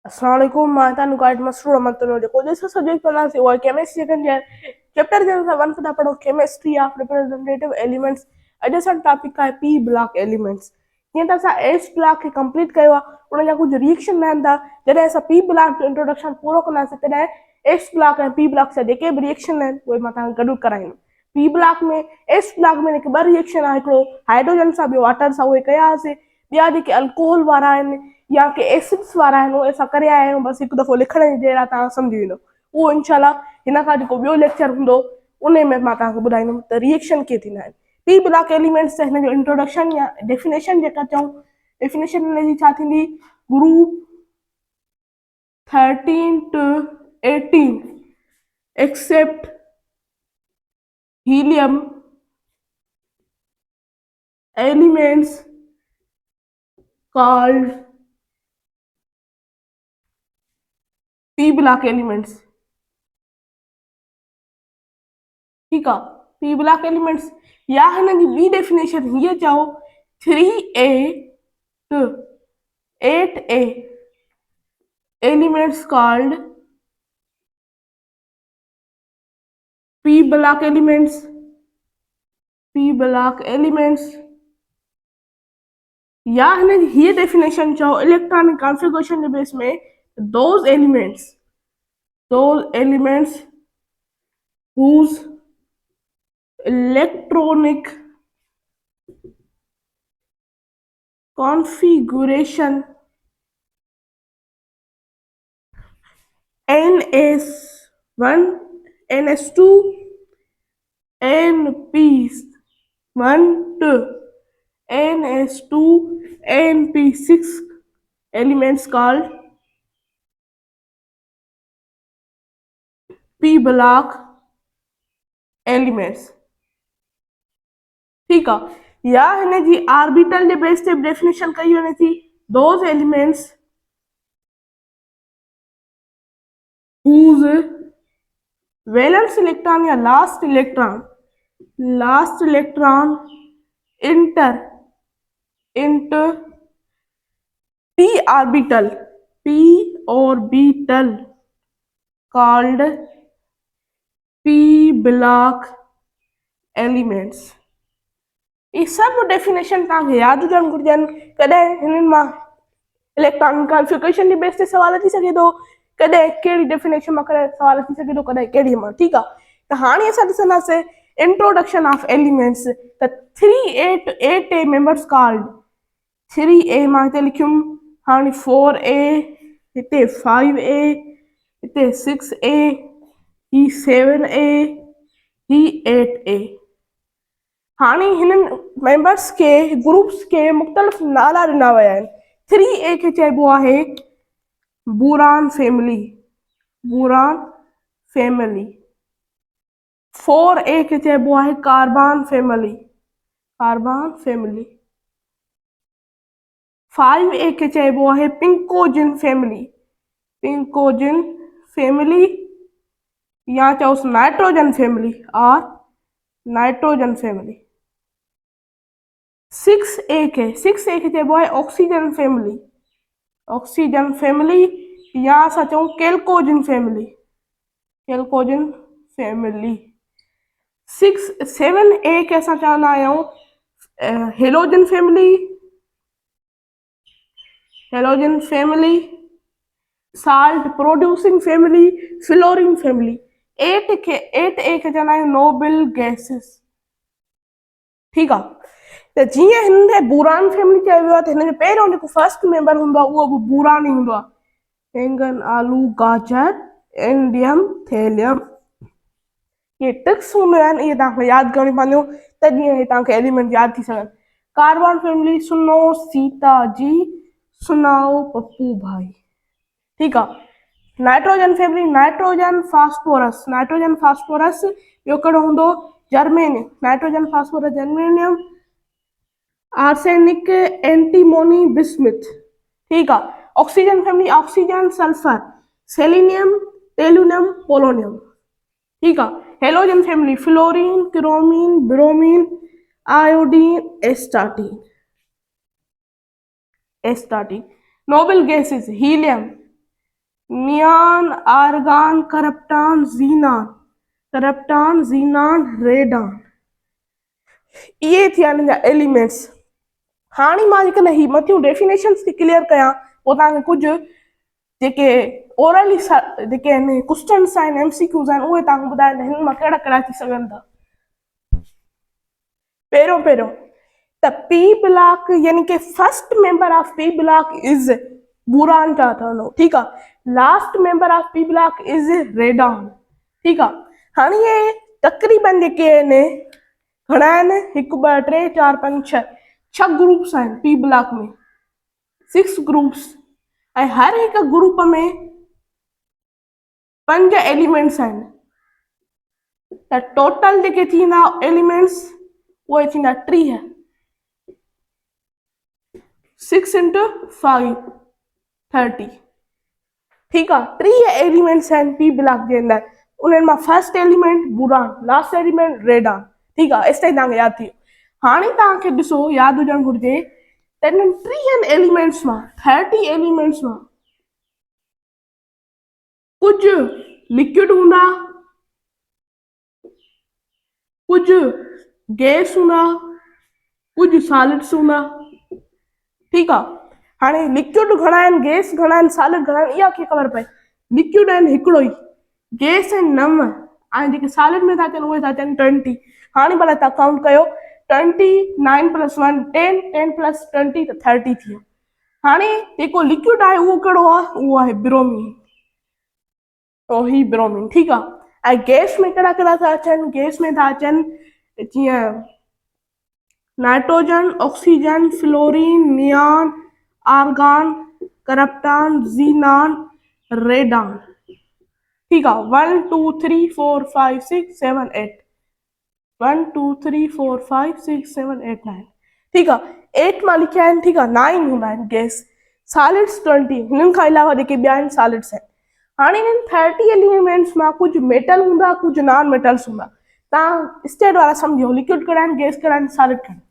Assalamualaikum, मैं guide Masroor Ahmad तनोजे को जैसा सब्जेक्ट पढ़ना से वो केमिस्ट्री सेकंड ईयर चैप्टर जो है वन का पढ़ो chemistry of representative elements edition topic का है पी ब्लॉक एलिमेंट्स ये तसा एस ब्लॉक के कंप्लीट कयो उन जा कुछ रिएक्शन रहंदा जडे ऐसा पी ब्लॉक जो इंट्रोडक्शन पूरो करना से तडे एस ब्लॉक है पी ब्लॉक से जेके भी रिएक्शन है वो मता गडू कराइन पी ब्लॉक में एस ब्लॉक में एक बार रिएक्शन है हिकड़ो हाइड्रोजन सा भी वाटर सा वो कया से ॿिया जेके अल्कोहल वारा आहिनि या के एसिड्स वारा आहिनि उहे असां करे आया आहियूं बसि हिकु दफ़ो लिखण जी देरि आहे तव्हां सम्झी वेंदो उहो इनशाला हिन खां जेको ॿियो लेक्चर हूंदो उन में मां तव्हांखे ॿुधाईंदुमि त रिएक्शन कीअं थींदा आहिनि पी ब्लॉक एलिमेंट्स त हिन जो इंट्रोडक्शन या डेफिनेशन जेका चऊं डेफिनेशन हिन जी छा थींदी group 13 to 18 except helium elements called p block elements ठीक है p block elements या हिन जी ॿी डेफिनेशन हीअ चओ 3a to 8a elements called p block elements या हिन जी हीअ डेफिनेशन चओ इलेक्ट्रॉनिक कॉन्फ़िगरेशन जे बेस में those elements whose electronic configuration ns1 ns2 np1 to ns2 np6 elements called p block elements ठीक है या हिन जी ऑर्बिटल जे बेस ते डेफिनेशन कई वञे थी those elements whose valence electron या last electron enter into p orbital called p block elements ये सब डेफिनेशन तव्हांखे यादि हुजणु घुरिजनि कॾहिं हिननि मां इलेक्ट्रॉनिक कॉन्फ़िगरेशन जे बेस ते सवाल अची सघे थो कॾहिं कहिड़ी डेफिनेशन मां करे सवाल अची सघे थो कॾहिं कहिड़ी मां ठीकु आहे त हाणे असां ॾिसंदासीं इंट्रोडक्शन ऑफ एलिमेंट्स त 3 मेंबर्स कॉल्ड 3a मां हिते लिखियुमि हाणे 4a हिते 5a हिते 6a ही 7a ही 8a हाणे हिननि मेंबर्स के ग्रुप्स के मुख़्तलिफ़ नाला ॾिना विया आहिनि 3a खे चइबो आहे बोरान फैमिली 4a खे चइबो आहे कार्बन फैमिली 5a खे चइबो आहे पिंकोजिन फैमिली या चओसि नाइट्रोजन फैमिली 6a खे चइबो आहे ऑक्सीजन फैमिली या असां चऊं केल्कोजिन फैमिली 7a खे असां चवंदा आहियूं halogen family salt producing family fluorine family 8a खे चवंदा आहियूं नोबल गैसेस ठीकु आहे त जीअं हिन खे बोरान फैमिली चयो वियो आहे त हिन जो पहिरियों जेको फर्स्ट मेंबर हूंदो आहे उहो बि बोरान ई हूंदो आहे बैंगन आलू गाजर इंडियम थेलियम ये ट्रिक्स हूंदियूं आहिनि इहे तव्हांखे यादि करणियूं पवंदियूं तॾहिं इहे तव्हांखे एलिमेंट यादि थी सघनि कार्बन फैमिली सुनो सीता जी सुनाओ पप्पू भाई ठीकु आहे नाइट्रोजन फैमिली नाइट्रोजन फास्फोरस ॿियो कहिड़ो हूंदो जर्मेनियम आर्सेनिक एंटीमोनी बिस्मिथ ठीकु आहे oxygen family oxygen sulphur selenium tellurium polonium ठीकु आहे halogen family fluorine chlorine bromine iodine astatine noble gases helium neon, argon, krypton, xenon, radon. इहे थिया हिन जा एलिमेंट्स। हाणे मां जेकॾहिं ही मथियूं डेफिनेशंस थी क्लियर कयां, पोइ तव्हांखे कुझु जेके ओरली जेके आहिनि क्वेश्चन्स आहिनि, एमसीक्यूज़ आहिनि, उहे तव्हांखे ॿुधाईंदा हिन मां कहिड़ा कहिड़ा थी सघनि था। पहिरियों त पी ब्लॉक यानी कि first member of P block is boron था ठहंदो, ठीकु आहे। Last member of P block is radon, ठीकु आहे। हाणे ये तक़रीबन जेके आहिनि घणा आहिनि, 1 2 3 4 5 6 ग्रुप्स आहिनि पी ब्लॉक में, 6 ग्रुप्स, ऐं हर हिकु ग्रुप में 5 एलिमेंट्स आहिनि। त टोटल जेके थींदा एलिमेंट्स उहे थींदा 30, 6 × 5 30, ठीकु आहे। 30 एलिमेंट्स आहिनि पी ब्लॉक जे अंदरि, उन्हनि मां first element boron, last element radon, ठीकु आहे। एसि ताईं तव्हांखे यादि थी वियो। हाणे तव्हांखे ॾिसो यादि हुजणु घुरिजे त हिननि 30 एलिमेंट्स मां, 30 एलिमेंट्स मां कुझु लिक्विड हूंदा, कुझु गैस हूंदा, कुझु सॉलिड्स हूंदा, ठीकु आहे। हाणे लिक्विड घणा आहिनि, गैस घणा आहिनि, सॉलिड घणा आहिनि, इहा खे ख़बर पए। लिक्विड आहिनि हिकिड़ो ई, गैस आहिनि 9, ऐं जेके सॉलिड में था अचनि उहे था अचनि 20। हाणे भला तव्हां काउंट कयो, 20 9 + 1 10, 10 + 20 त 30 थी वियो। हाणे जेको लिक्विड आहे उहो कहिड़ो आहे, उहो आहे ब्रोमीन, ही ब्रोमीन, ठीकु आहे। ऐं गैस में कहिड़ा कहिड़ा था अचनि, गैस में था अचनि जीअं nitrogen, oxygen, fluorine, neon, argon, krypton, xenon, radon, ठीकु आहे। 1 2 3 4 5 6 7 8, 1 2 3 4 5 6 7 8 9, ठीकु आहे। 8 मां लिखिया आहिनि, ठीकु आहे। 9 हूंदा आहिनि गैस, सॉलिड्स 20, हिननि खां अलावा जेके ॿिया आहिनि सॉलिड्स आहिनि। हाणे हिननि 30 एलिमेंट्स मां कुझु मेटल हूंदा, कुझु नॉन मेटल्स हूंदा। तव्हां स्टेट वारा सम्झो, लिक्विड कहिड़ा आहिनि, गैस कहिड़ा आहिनि, सॉलिड कहिड़ा आहिनि।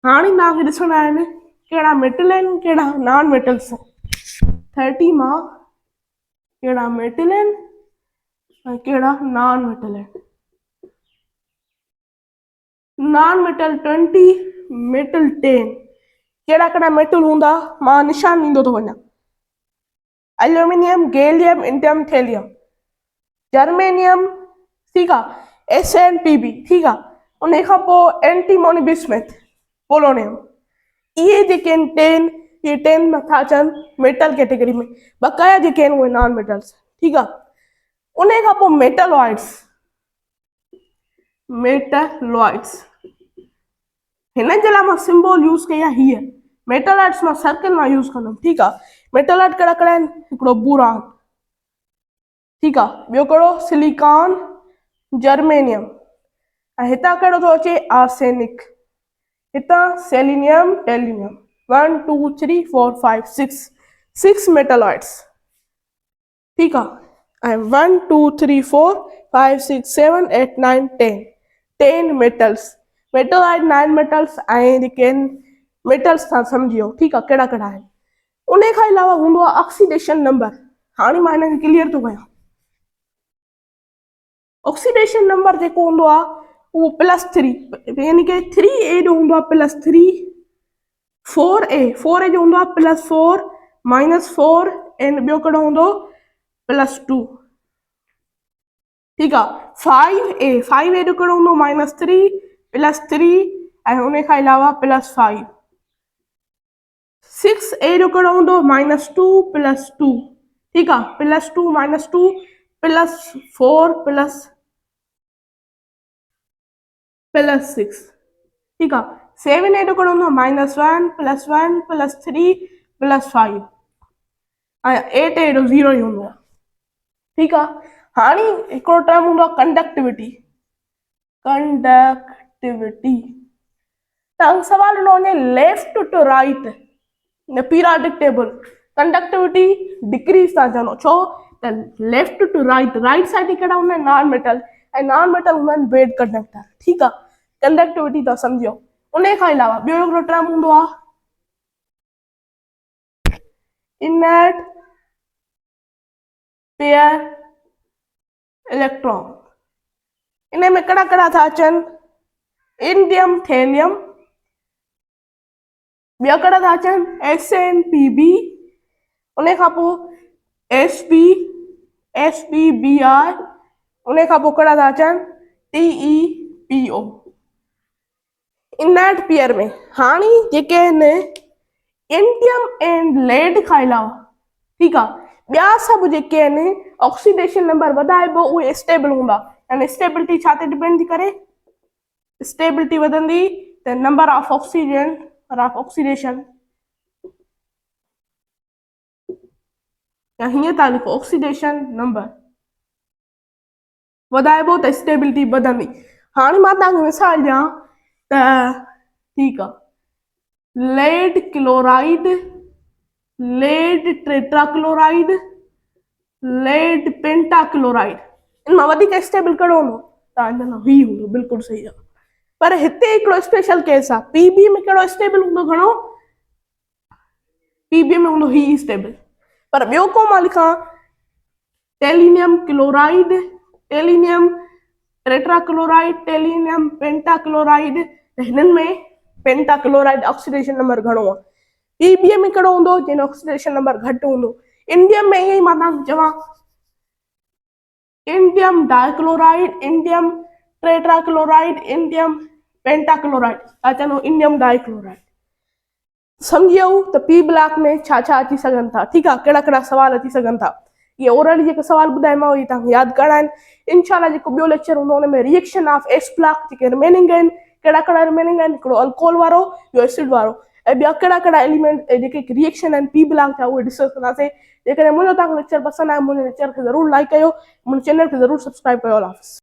हाणे तव्हांखे ॾिसणा आहिनि कहिड़ा मेटल आहिनि, कहिड़ा नॉन मेटल्स आहिनि। 30 मां कहिड़ा मेटल आहिनि ऐं कहिड़ा नॉन मेटल आहिनि। Non metal 20, metal 10। कहिड़ा कहिड़ा मेटल हूंदा, मां निशान ॾींदो थो वञा। Aluminium, gallium, indium, thallium, germanium, ठीकु आहे, SnPb, ठीकु आहे। उन खां पोइ एंटीमोनी बिस्मथ, पोलोनियम। इहे जेके आहिनि 10, इहे 10 नथा अचनि मेटल कैटेगरी में, बक़ाया जेके आहिनि उहे नॉन मेटल्स, ठीकु आहे। उन खां पोइ मेटलॉइड्स, हिन जे लाइ मां सिंबल यूज़ कई आहे हीअ। मेटलॉइड्स मां सर्कल मां यूज़ कंदुमि, ठीकु आहे। मेटलॉइड कहिड़ा कहिड़ा आहिनि, हिकिड़ो बुरान, ठीकु आहे, ॿियो कहिड़ो सिलिकॉन, जर्मेनियम, ऐं हितां कहिड़ो थो अचे आर्सेनिक, हितां सेलेनियम, टेल्यूनियम। 1 2 3 4 5 6 मेटलॉइड्स, ठीकु आहे। ऐं 1 2 3 4 5 6 7 8 9 10 मेटल्स, मेटलॉइड 9 मेटल्स ऐं जेके आहिनि मेटल्स तव्हां सम्झियो, ठीकु आहे, कहिड़ा कहिड़ा आहिनि। उन खां अलावा हूंदो आहे ऑक्सीडेशन नंबर। हाणे मां हिनखे क्लियर थो कयां। ऑक्सीडेशन नंबर जेको हूंदो आहे उहो +3, यानी कि 3A जो हूंदो आहे +3, 4A जो हूंदो आहे +4 -4, ऐं ॿियो कहिड़ो हूंदो +2, ठीकु आहे। 5A जो कहिड़ो हूंदो -3 +3, ऐं उन खां अलावा +5। 6A जो कहिड़ो हूंदो -2 +2, ठीकु आहे, +2 -2 +4 +6, ठीकु आहे। 7A जो कहिड़ो हूंदो -1 +1 +3 +5, ऐं 8A जो 0 ई हूंदो आहे, ठीकु आहे। हाणे हिकिड़ो टर्म हूंदो आहे कंडक्टिविटी। तव्हांखे सवाल ॾिनो वञे left to right in periodic table, conductivity decrease था चवंदो, छो त left to right, right side कहिड़ा हूंदा आहिनि नॉन मेटल, ऐं नॉन मेटल हूंदा आहिनि बेड कंडक्टर, ठीकु आहे। कंडक्टिविटी था सम्झो। उन खां अलावा ॿियो हिकिड़ो टर्म हूंदो आहे इनर्ट पेयर इलेक्ट्रॉन। इन में कड़ा कड़ा था अचन, इंडियम थेलियम, ॿिया कड़ा था अचन SnPb, उन खां पोइ SpBr, उन खां पोइ कड़ा था अचन TePO। इन दैट पेयर में हाणे जेके आहिनि इंडियम एंड लेड खां अलावा, ठीकु आहे, ॿिया सभु जेके आहिनि ऑक्सीडेशन नंबर वधाइबो उहे स्टेबल हूंदा। यानी स्टेबिलिटी छा ते डिपेंड थी करे, स्टेबिलिटी वधंदी त number of oxygen of oxidation, या हीअं था लिखो ऑक्सीडेशन नंबर वधाइबो त स्टेबिलिटी वधंदी। हाणे मां तव्हांखे मिसाल ॾियां त ठीकु आहे, lead chloride, lead tetrachloride, lead pentachloride, इन मां वधीक स्टेबल कहिड़ो हूंदो, तव्हांजो नालो ही हूंदो, बिल्कुलु सही आहे। पर हिते हिकिड़ो स्पेशल केस आहे, पीबी में कहिड़ो स्टेबल हूंदो, घणो, पीबी में हूंदो ही स्टेबल। पर ॿियो को मां लिखां टेलिनियम क्लोराइड, टेलिनियम टेट्राक्लोराइड, टेलिनियम पेंटाक्लोराइड, त हिननि में पेंटाक्लोराइड ऑक्सीडेशन नंबर घणो आहे, पीबीए में कहिड़ो हूंदो, जिन ऑक्सीडेशन नंबर घटि हूंदो। इंडियम में ईअं ई मां तव्हांखे चवां, indium dichloride, indium tetrachloride, indium pentachloride, चलो इंडियम डाइक्लोराइड। समझियो त पी ब्लॉक में छा छा अची सघनि था, ठीकु आहे, कहिड़ा कहिड़ा सवाल अची सघनि था। ये ओरली जेके सवाल ॿुधायोमांव इहे तव्हांखे यादि करणा आहिनि। इनशाला जेको ॿियो लेक्चर हूंदो हुन में reaction of S block JK remaining आहिनि, कहिड़ा कहिड़ा रिमेनिंग आहिनि, हिकिड़ो अल्कोहल वारो, ॿियो एसिड वारो, ऐं ॿिया कहिड़ा कहिड़ा एलिमेंट जेके रिएक्शन आहिनि पी ब्लॉक जा, उहे डिस्कस कंदासीं। जेकॾहिं मुंहिंजो तव्हांखे लेक्चर पसंदि आयो, मुंहिंजे लेक्चर खे ज़रूरु लाइक कयो, मुंहिंजे चैनल खे ज़रूरु सब्सक्राइब कयो। अल्लाह हाफ़िज़।